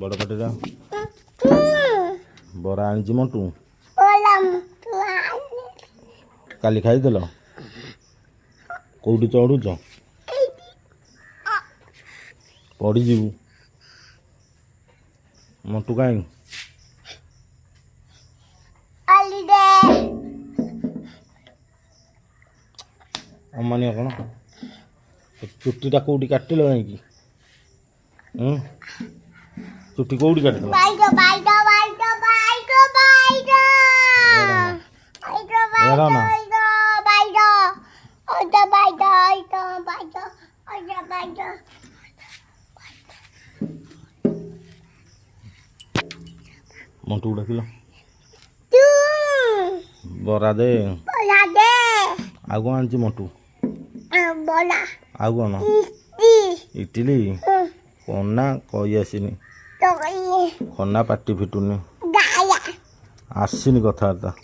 बड़ पाटिरा बरा आनी मंटू काली खाईदेल कौटी चढ़ुच पड़ीजु मंटू कहीं अमानिया कौन चुट्टीटा कौटी काटिल कहीं चुट्टी कौटी काटिल मंटू डाकिल बरा दे आगु आनी मंटू आगु कौन इटिली कना कही आसनी खना पाटी फिटुनी आसनी कथबार्ता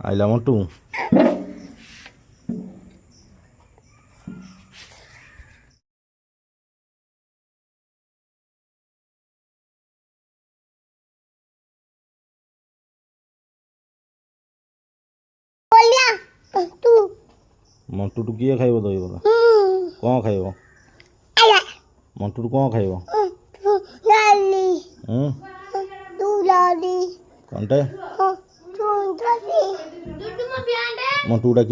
आइला मंटू मंटू टू किए खाइब दही बड़ा कौन खाइब मंटू टू कौन खाइब कौनटे मंटू डाक